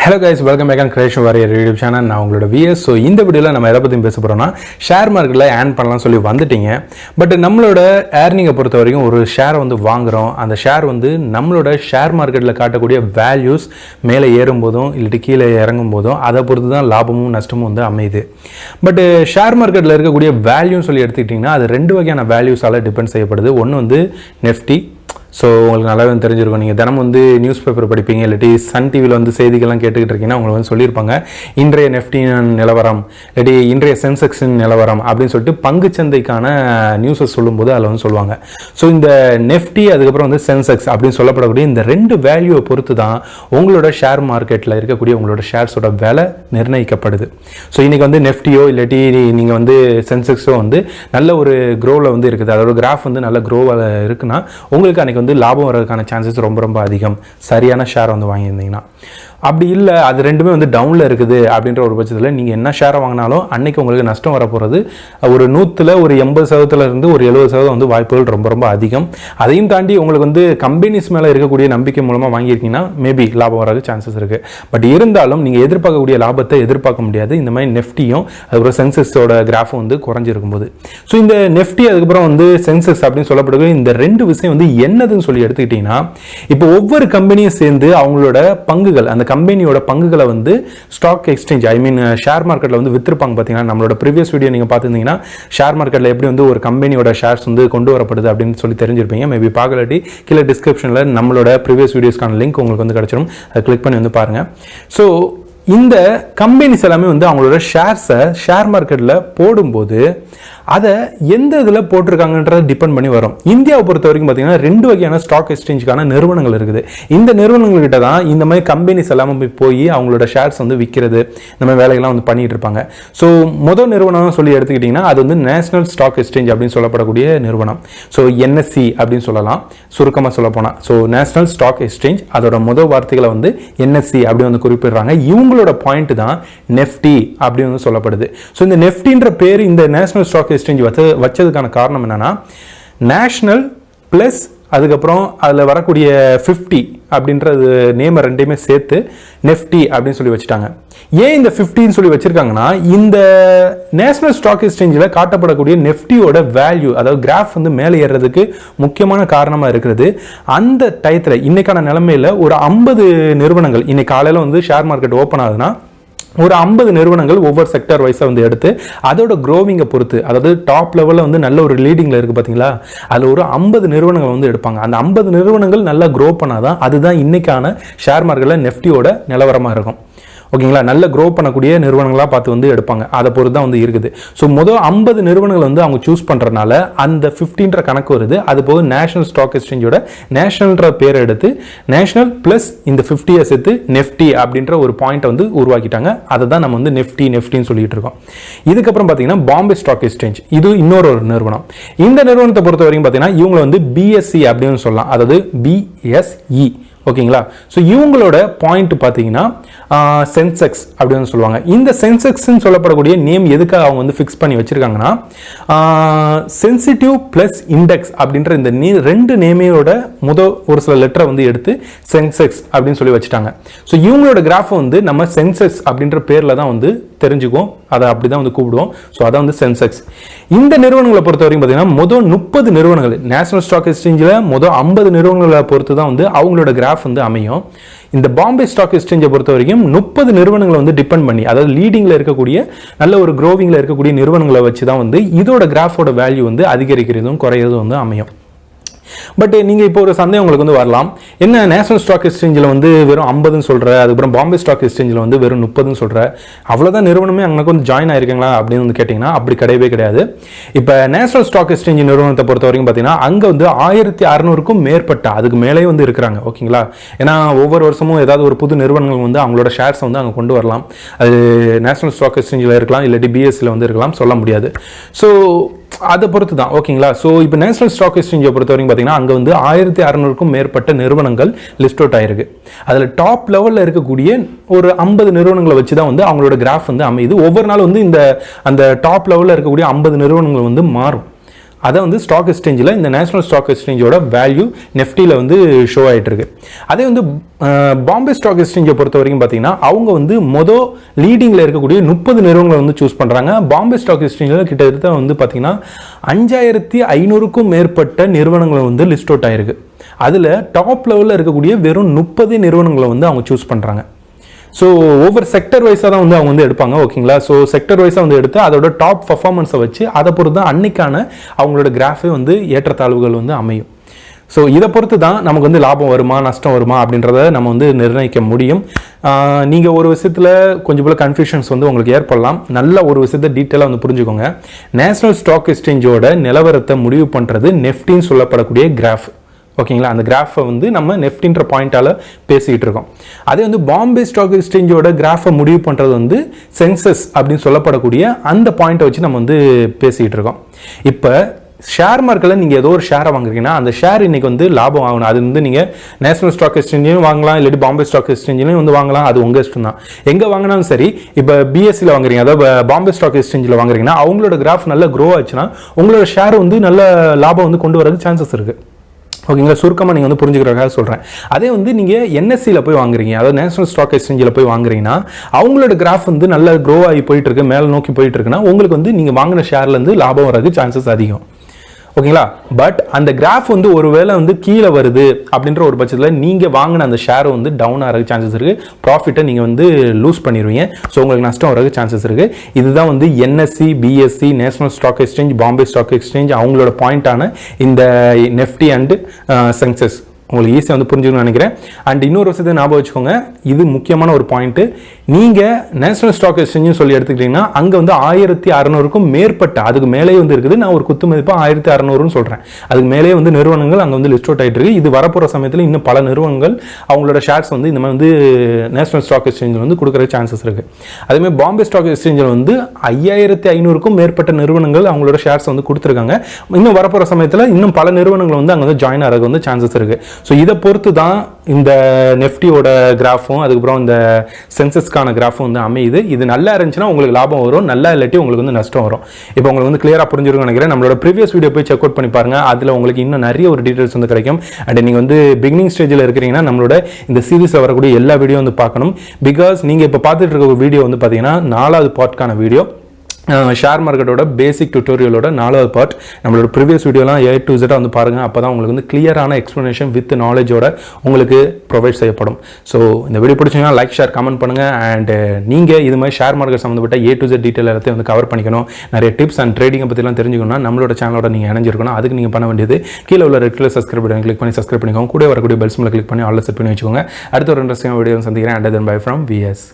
Hello guys, welcome back on Creation Warrior YouTube channel. நான் உங்களோட VS. So இந்த வீடியோவில் நம்ம எதை பற்றி பேச போகிறோம்னா ஷேர் மார்க்கெட்டில் ஏர்ன் பண்ணலாம்னு சொல்லி வந்துட்டீங்க. பட் நம்மளோட ஏர்னிங்கை பொறுத்த வரைக்கும் ஒரு ஷேரை வந்து வாங்குகிறோம். அந்த ஷேர் வந்து நம்மளோட ஷேர் மார்க்கெட்டில் காட்டக்கூடிய வேல்யூஸ் மேலே ஏறும் போதும் இல்லாட்டி கீழே இறங்கும் போதும் அதை பொறுத்து தான் லாபமும் நஷ்டமும் வந்து அமையுது. பட் ஷேர் மார்க்கெட்டில் இருக்கக்கூடிய வேல்யூன்னு சொல்லி எடுத்துக்கிட்டிங்கன்னா அது ரெண்டு வகையான வேல்யூஸால் டிபெண்ட் செய்யப்படுது. ஒன்று வந்து நெஃப்டி. ஸோ உங்களுக்கு நல்லாவே தெரிஞ்சிருக்கும். நீங்கள் தினம் வந்து நியூஸ் பேப்பர் படிப்பீங்க, இல்லாட்டி சன் டிவியில் வந்து செய்திகள்லாம் கேட்டுக்கிட்டு இருக்கீங்கன்னா உங்களுக்கு வந்து சொல்லியிருப்பாங்க இன்றைய நெஃப்டி நிலவரம், இல்லாட்டி இன்றைய சென்செக்ஸின் நிலவரம் அப்படின்னு சொல்லிட்டு பங்குச்சந்தைக்கான நியூஸை சொல்லும்போது அதில் வந்து சொல்லுவாங்க. ஸோ இந்த நெஃப்டி அதுக்கப்புறம் வந்து சென்செக்ஸ் அப்படின்னு சொல்லப்படக்கூடிய இந்த ரெண்டு வேல்யூவை பொறுத்து தான் உங்களோட ஷேர் மார்க்கெட்டில் இருக்கக்கூடிய உங்களோட ஷேர்ஸோட விலை நிர்ணயிக்கப்படுது. ஸோ இன்றைக்கி வந்து நெஃப்டியோ இல்லாட்டி நீங்கள் வந்து சென்செக்ஸோ வந்து நல்ல ஒரு க்ரோவில் வந்து இருக்குது, அதோட கிராஃப் வந்து நல்ல க்ரோவில் இருக்குன்னா உங்களுக்கு அன்றைக்கி வந்து லாபம் வர்றதுக்கான சான்சஸ் ரொம்ப ரொம்ப அதிகம் சரியான ஷேர் வந்து வாங்கியிருந்தீங்கன்னா. அப்படி இல்லை அது ரெண்டுமே வந்து டவுனில் இருக்குது அப்படின்ற ஒரு பட்சத்தில் நீங்கள் என்ன ஷேரை வாங்கினாலும் அன்றைக்கி உங்களுக்கு நஷ்டம் வரப்போகிறது ஒரு 100ல் ஒரு 80% ஒரு 70% வந்து வாய்ப்புகள் ரொம்ப ரொம்ப அதிகம். அதையும் தாண்டி உங்களுக்கு வந்து கம்பெனிஸ் மேலே இருக்கக்கூடிய நம்பிக்கை மூலமாக வாங்கியிருக்கீங்கன்னா மேபி லாபம் வர்றதுக்கு சான்சஸ் இருக்குது. பட் இருந்தாலும் நீங்கள் எதிர்பார்க்கக்கூடிய லாபத்தை எதிர்பார்க்க முடியாது இந்த மாதிரி நெஃப்டியும் அதுக்கப்புறம் சென்செக்ஸோட கிராஃபும் வந்து குறைஞ்சிருக்கும் போது. ஸோ இந்த நெஃப்டி அதுக்கப்புறம் வந்து சென்செக்ஸ் அப்படின்னு சொல்லப்படுகிற இந்த ரெண்டு விஷயம் வந்து என்னதுன்னு சொல்லி எடுத்துக்கிட்டிங்கன்னா, இப்போ ஒவ்வொரு கம்பெனியும் சேர்ந்து அவங்களோட பங்குகள் அந்த கம்பெனியோட பங்குகளை வந்து ஸ்டாக் எக்ஸ்சேஞ்ச் ஷேர் மார்க்கெட்டில் வந்து வித்திருப்பாங்க. பார்த்தீங்கன்னா நம்மளோட ப்ரீவியஸ் வீடியோ நீங்கள் பார்த்துருந்தீங்கன்னா ஷேர் மார்க்கெட்டில் எப்படி வந்து ஒரு கம்பெனியோட ஷேர்ஸ் வந்து கொண்டு வரப்படுது அப்படின்னு சொல்லி தெரிஞ்சிருப்பீங்க. மேபி பார்க்கலாட்டி கீழே டிஸ்கிரிப்ஷனில் நம்மளோட ப்ரீவியஸ் வீடியோஸ்க்கான லிங்க் உங்களுக்கு வந்து கிடச்சிடும், அதை கிளிக் பண்ணி வந்து பாருங்கள். ஸோ இந்த கம்பெனிஸ் எல்லாமே வந்து அவங்களோட ஷேர்ஸை ஷேர் மார்க்கெட்டில் போடும்போது அதை எந்த இதில் போட்டிருக்காங்கன்றதை டிபெண்ட் பண்ணி வரும். இந்தியாவை பொறுத்த வரைக்கும் பார்த்தீங்கன்னா ரெண்டு வகையான ஸ்டாக் எக்ஸ்சேஞ்சுக்கான நிறுவனங்கள் இருக்குது. இந்த நிறுவனங்கள்கிட்ட தான் இந்த மாதிரி கம்பெனிஸ் எல்லாமே போய் அவங்களோட ஷேர்ஸ் வந்து விற்கிறது இந்த மாதிரி வேலைகள்லாம் வந்து பண்ணிட்டு இருப்பாங்க. ஸோ முதல் நிறுவனம் சொல்லி எடுத்துக்கிட்டிங்கன்னா அது வந்து நேஷனல் ஸ்டாக் எக்ஸ்சேஞ்ச் அப்படின்னு சொல்லப்படக்கூடிய நிறுவனம். ஸோ NSE அப்படின்னு சொல்லலாம் சுருக்கமாக சொல்ல போனால். ஸோ நேஷனல் ஸ்டாக் எக்ஸ்சேஞ்ச் அதோட முதல் வார்த்தைகளை வந்து NSE அப்படி வந்து குறிப்பிடுறாங்க. இவங்களோட பாயிண்ட் தான் நெஃப்டி அப்படின்னு வந்து சொல்லப்படுது. ஸோ இந்த நெஃப்டின்ற பேர் இந்த நேஷனல் ஸ்டாக் எக்ஸ்சேஞ்ச் வச்சதுக்கான காரணம் என்னன்னா நேஷனல் பிளஸ் அதுக்கப்புறம் அதில் வரக்கூடிய 50 அப்படின்றது நேம் ரெண்டையுமே சேர்த்து நெஃப்டி அப்படின்னு சொல்லி வச்சுட்டாங்க. ஏன் இந்த 50ன்னு சொல்லி வச்சிருக்காங்கன்னா இந்த நேஷனல் ஸ்டாக் எக்ஸ்சேஞ்சில் காட்டப்படக்கூடிய நெஃப்டியோட வேல்யூ அதாவது கிராஃப் வந்து மேலே ஏறுறதுக்கு முக்கியமான காரணமாக இருக்கிறது. அந்த டயத்தில் இன்னைக்கான நிலைமையில் ஒரு 50 நிறுவனங்கள் இன்னைக்கு காலையில் வந்து ஷேர் மார்க்கெட் ஓப்பன் ஆகுதுன்னா ஒரு 50 நிறுவனங்கள் ஒவ்வொரு செக்டர் வைஸாக வந்து எடுத்து அதோட க்ரோவிங்கை பொறுத்து அதாவது டாப் லெவலில் வந்து நல்ல ஒரு லீடிங்கில் இருக்குது பார்த்தீங்களா, அதில் ஒரு 50 நிறுவனங்கள் வந்து எடுப்பாங்க. அந்த 50 நிறுவனங்கள் நல்லா க்ரோ பண்ணாதான் அதுதான் இன்னைக்கான ஷேர் மார்க்கெட்டில் நெஃப்டியோட நிலவரமாக இருக்கும். ஓகேங்களா, நல்ல க்ரோ பண்ணக்கூடிய நிறுவனங்களாக பார்த்து வந்து எடுப்பாங்க. அதை பொறுத்து தான் வந்து இருக்குது. ஸோ முதல் 50 நிறுவனங்கள் வந்து அவங்க சூஸ் பண்ணுறதுனால அந்த 15ன்ற கணக்கு வருது. அது போக நேஷனல் ஸ்டாக் எக்ஸ்சேஞ்சோட நேஷனல்ன்ற பேரை எடுத்து நேஷனல் பிளஸ் இந்த 50 சேர்த்து நெஃப்டி அப்படின்ற ஒரு பாயிண்ட்டை வந்து உருவாக்கிட்டாங்க. அதை தான் நம்ம வந்து நெஃப்டின்னு சொல்லிட்டு இருக்கோம். இதுக்கப்புறம் பார்த்தீங்கன்னா பாம்பே ஸ்டாக் எக்ஸ்சேஞ்ச் இது இன்னொரு நிறுவனம். இந்த நிறுவனத்தை பொறுத்த வரைக்கும் பார்த்தீங்கன்னா இவங்க வந்து BSE அப்படின்னு சொல்லலாம், அதாவது BSE. ஓகேங்களா, ஸோ இவங்களோட பாயிண்ட் பார்த்தீங்கன்னா சென்செக்ஸ் அப்படின்னு சொல்லுவாங்க. இந்த சென்செக்ஸ்ன்னு சொல்லப்படக்கூடிய நேம் எதுக்காக அவங்க வந்து ஃபிக்ஸ் பண்ணி வச்சிருக்காங்கன்னா சென்சிட்டிவ் பிளஸ் இண்டெக்ஸ் அப்படின்ற இந்த ரெண்டு நேமையோட ஒரு சில லெட்டரை வந்து எடுத்து சென்செக்ஸ் அப்படின்னு சொல்லி வச்சுட்டாங்க. ஸோ இவங்களோட கிராஃப் வந்து நம்ம சென்செக்ஸ் அப்படின்ற பேரில் தான் வந்து தெரிஞ்சுக்குவோம், அதை அப்படி தான் வந்து கூப்பிடுவோம். ஸோ அதான் வந்து சென்செக்ஸ். இந்த நிறுவனங்களை பொறுத்த வரைக்கும் பார்த்தீங்கன்னா மொதல் 30 நிறுவனங்கள் நேஷனல் ஸ்டாக் எக்ஸ்சேஞ்சில் மொதல் 50 நிறுவனங்களை பொறுத்து தான் வந்து அவங்களோட கிராஃப் வந்து அமையும். இந்த பாம்பே ஸ்டாக் எக்ஸ்சேஞ்சை பொறுத்த வரைக்கும் 30 நிறுவனங்களை வந்து டிபெண்ட் பண்ணி அதாவது லீடிங்ல இருக்கக்கூடிய நல்ல ஒரு க்ரோவிங்ல இருக்கக்கூடிய நிறுவனங்களை வச்சு தான் வந்து இதோட கிராஃபோட வேல்யூ வந்து அதிகரிக்கிறதும் குறையிறதும் வந்து அமையும். பட் நீங்கள் இப்போ ஒரு சந்தேகம் உங்களுக்கு வந்து வரலாம், என்ன நேஷனல் ஸ்டாக் எக்ஸ்சேஞ்சில் வந்து வெறும் 50ன்னு சொல்கிற, அதுக்கப்புறம் பாம்பே ஸ்டாக் எக்ஸ்சேஞ்சில் வந்து வெறும் 30ன்னு சொல்கிற, அவ்வளோதான் நிறுவனமே அங்கே வந்து ஜாயின் ஆயிருக்கீங்களா அப்படின்னு வந்து கேட்டிங்கன்னா அப்படி கிடையவே கிடையாது. இப்போ நேஷனல் ஸ்டாக் எக்ஸ்சேஞ்ச் நிறுவனத்தை பொறுத்த வரைக்கும் பார்த்தீங்கன்னா அங்கே வந்து 1600க்கும் மேற்பட்ட அதுக்கு மேலே வந்து இருக்கிறாங்க. ஓகேங்களா, ஏன்னா ஒவ்வொரு வருஷமும் ஏதாவது ஒரு புது நிறுவனங்கள் வந்து அவங்களோட ஷேர்ஸை வந்து அங்கே கொண்டு வரலாம். அது நேஷனல் ஸ்டாக் எக்ஸ்சேஞ்சில் இருக்கலாம் இல்லாட்டி BSEல வந்து இருக்கலாம், சொல்ல முடியாது. ஸோ அதை பொறுத்து தான். ஓகேங்களா, ஸோ இப்போ நேஷனல் ஸ்டாக் எக்ஸ்சேஞ்சை பொறுத்த வரைக்கும் பார்த்தீங்கன்னா அங்கே வந்து 1600க்கும் மேற்பட்ட நிறுவனங்கள் லிஸ்ட் அவுட் ஆயிருக்கு. அதில் டாப் லெவலில் இருக்கக்கூடிய ஒரு 50 நிறுவனங்களை வச்சு தான் வந்து அவங்களோட கிராஃப் வந்து அமையுது. ஒவ்வொரு நாள் வந்து அந்த டாப் லெவலில் இருக்கக்கூடிய 50 நிறுவனங்கள் வந்து மாறும். அதை வந்து ஸ்டாக் எக்ஸ்சேஞ்சில் இந்த நேஷனல் ஸ்டாக் எக்ஸ்சேஞ்சோட வேல்யூ நெஃப்டியில் வந்து ஷோ ஆகிட்டு இருக்கு. அதே வந்து பாம்பே ஸ்டாக் எக்ஸ்சேஞ்சை பொறுத்த வரைக்கும் பார்த்தீங்கன்னா அவங்க வந்து லீடிங்கில் இருக்கக்கூடிய 30 நிறுவனங்களை வந்து சூஸ் பண்ணுறாங்க. பாம்பே ஸ்டாக் எக்ஸ்சேஞ்சில் கிட்டத்தட்ட வந்து பார்த்தீங்கன்னா 5500க்கும் மேற்பட்ட நிறுவனங்களை வந்து லிஸ்ட் அவுட் ஆயிருக்கு. அதில் டாப் லெவலில் இருக்கக்கூடிய வெறும் 30 நிறுவனங்களை வந்து அவங்க சூஸ் பண்ணுறாங்க. ஸோ ஒவ்வொரு செக்டர் வைஸாக தான் வந்து அவங்க வந்து எடுப்பாங்க, ஓகேங்களா. ஸோ செக்டர் வைஸாக வந்து எடுத்து அதோட டாப் பர்ஃபார்மன்ஸை வச்சு அதை பொறுத்து தான் அன்னைக்கான அவங்களோட கிராஃபே வந்து ஏற்றத்தாழ்வுகள் வந்து அமையும். ஸோ இதை பொறுத்து தான் நமக்கு வந்து லாபம் வருமா நஷ்டம் வருமா அப்படின்றத நம்ம வந்து நிர்ணயிக்க முடியும். நீங்கள் ஒரு விஷயத்தில் கொஞ்சம் போல கன்ஃபியூஷன்ஸ் வந்து உங்களுக்கு ஏற்படலாம். நல்ல ஒரு விஷயத்தை டீட்டெயிலாக வந்து புரிஞ்சுக்கோங்க. நேஷனல் ஸ்டாக் எக்ஸ்சேஞ்சோட நிலவரத்தை முடிவு பண்ணுறது நெஃப்டின்னு சொல்லப்படக்கூடிய கிராஃப், ஓகேங்களா. அந்த கிராஃபை வந்து நம்ம நெஃப்டின்ற பாயிண்டால் பேசிக்கிட்டு இருக்கோம். அதே வந்து பாம்பே ஸ்டாக் எக்ஸ்சேஞ்சோட கிராஃபை முடிவு பண்ணுறது வந்து சென்சஸ் அப்படின்னு சொல்லப்படக்கூடிய அந்த பாயிண்ட்டை வச்சு நம்ம வந்து பேசிக்கிட்டு இருக்கோம். இப்போ ஷேர் மார்க்கெட்டில் நீங்கள் ஏதோ ஒரு ஷேரை வாங்குறீங்கன்னா அந்த ஷேர் இன்னைக்கு வந்து லாபம் ஆகணும். அது வந்து நீங்கள் நேஷனல் ஸ்டாக் எக்ஸ்சேஞ்சிலையும் வாங்கலாம், இல்லாட்டி பாம்பே ஸ்டாக் எக்ஸ்சேஞ்சிலையும் வந்து வாங்கலாம், அது உங்கள் இஷ்டம் தான். எங்கே வாங்கினாலும் சரி. இப்போ பிஎஸ்சியில் வாங்குறீங்க, அதாவது பாம்பே ஸ்டாக் எக்ஸ்சேஞ்சில் வாங்குறீங்கன்னா அவங்களோட கிராஃப் நல்லா க்ரோ ஆச்சுன்னா உங்களோட ஷேர் வந்து நல்ல லாபம் வந்து கொண்டு வரது சான்சஸ் இருக்குது, ஓகேங்களா. சுருக்கமாக நீங்கள் வந்து புரிஞ்சுக்கிறதுக்காக சொல்கிறேன். அதே வந்து நீங்கள் என்எஸ்சியில் போய் வாங்குறீங்க, அதாவது நேஷனல் ஸ்டாக் எக்ஸ்சேஞ்சில் போய் வாங்குறீங்கன்னா அவங்களோட கிராஃப் வந்து நல்லா க்ரோ ஆகி போயிட்டு இருக்கு, மேலே நோக்கி போயிட்டு இருக்குன்னா உங்களுக்கு வந்து நீங்கள் வாங்கின ஷேர்லேருந்து லாபம் வரதுக்கு சான்சஸ் அதிகம், ஓகேங்களா. பட் அந்த கிராஃப் வந்து ஒருவேளை வந்து கீழே வருது அப்படின்ற ஒரு பட்சத்தில் நீங்கள் வாங்கின அந்த ஷேர் வந்து டவுன் ஆகிறதுக்கு சான்சஸ் இருக்குது, ப்ராஃபிட்டை நீங்கள் வந்து லூஸ் பண்ணிடுவீங்க. ஸோ உங்களுக்கு நஷ்டம் வரதுக்கு சான்சஸ் இருக்குது. இதுதான் வந்து NSC, BSC, national stock exchange, Bombay stock exchange அவங்களோட பாயிண்டான இந்த நெஃப்டி அண்ட் சென்சஸ் உங்களுக்கு ஈஸியாக வந்து புரிஞ்சுக்கணும்னு நினைக்கிறேன். அண்ட் இன்னொரு விஷயத்தை ஞாபகம் வச்சுக்கோங்க, இது முக்கியமான ஒரு பாயிண்ட்டு. நீங்கள் நேஷனல் ஸ்டாக் எக்ஸ்சேஞ்சுன்னு சொல்லி எடுத்துக்கிட்டிங்கன்னா அங்கே வந்து 1600க்கும் மேற்பட்ட, அதுக்கு மேலே வந்து இருக்குது. நான் ஒரு குத்து மதிப்பாக 1600ன்னு சொல்கிறேன். அதுக்கு மேலே வந்து நிறுவனங்கள் அங்கே வந்து லிஸ்ட் அவுட் ஆகிட்டு இருக்கு. இது வரப்போகிற சமயத்தில் இன்னும் பல நிறுவனங்கள் அவங்களோட ஷேர்ஸ் வந்து இந்த மாதிரி வந்து நேஷனல் ஸ்டாக் எக்ஸ்சேஞ்சில் வந்து கொடுக்குற சான்சஸ் இருக்குது. அதேமாதிரி பாம்பே ஸ்டாக் எக்ஸ்சேஞ்சில் வந்து 5500க்கும் மேற்பட்ட நிறுவனங்கள் அவங்களோட ஷேர்ஸ் வந்து கொடுத்துருக்காங்க. இன்னும் வரப்போகிற சமயத்தில் இன்னும் பல நிறுவனங்கள் வந்து அங்கே வந்து ஜாயின் ஆகிறதுக்கு வந்து சான்சஸ் இருக்குது. ஸோ இதை பொறுத்து தான் இந்த நெஃப்டியோட கிராஃபும் அதுக்கப்புறம் இந்த சென்சஸ்க்கான கிராஃபும் வந்து அமையுது. இது நல்லா இருந்துச்சுன்னா உங்களுக்கு லாபம் வரும், நல்லா இல்லாட்டி உங்களுக்கு வந்து நஷ்டம் வரும். இப்போ உங்களுக்கு வந்து கிளியராக புரிஞ்சிருக்கும்னு நினைக்கிறேன். நம்மளோட ப்ரீவியஸ் வீடியோ போய் செக் அவுட் பண்ணி பாருங்க, அதில் உங்களுக்கு இன்னும் நிறைய ஒரு டீட்டெயில்ஸ் வந்து கிடைக்கும். அண்ட் நீங்கள் வந்து பிகினிங் ஸ்டேஜில் இருக்கிறீங்கன்னா நம்மளோட இந்த சீரீஸில் வரக்கூடிய எல்லா வீடியோ வந்து பார்க்கணும். பிகாஸ் நீங்கள் இப்போ பார்த்துட்டு இருக்க ஒரு வீடியோ வந்து பார்த்தீங்கன்னா 4வது பார்ட்கான வீடியோ, ஷேர் மார்க்கெட்டோட பேசிக் டியூட்டோரியலோட 4வது பார்ட். நம்மளோட ப்ரீவியஸ் வீடியோலாம் A to Z வந்து பாருங்கள். அப்போ தான் உங்களுக்கு வந்து கிளியரான எக்ஸ்ப்ளனேஷன் வித் நாலேஜோட உங்களுக்கு ப்ரொவைட் செய்யப்படும். ஸோ இந்த வீடியோ பிடிச்சிங்கன்னா லைக், ஷேர், கமெண்ட் பண்ணுங்கள். அண்ட் நீங்கள் இது மாதிரி ஷேர் மார்க்கெட் சம்மந்தப்பட்ட A to Z டீட்டெயில் எல்லாத்தையும் வந்து கவர் பண்ணிக்கணும், நிறைய டிப்ஸ் அண்ட் ட்ரேடிங்கை பற்றிலாம் தெரிஞ்சுக்கணும்னா நம்மளோட சேனலோட நீங்கள் இணைஞ்சிருக்கணும். அதுக்கு நீங்கள் பண்ண வேண்டியது கீழே உள்ள red colour subscribe button click பண்ணி சப்ஸ்கிரைப் பண்ணிக்கோங்க. கூட வரக்கூடிய பெல் சிம்பிளை கிளிக் பண்ணி ஆல்ல செட் பண்ணி வச்சுக்கோங்க. அடுத்த ஒரு இன்ட்ரெஸ்டிங் வீடியோ சந்திக்கிறேன். And then by from VS.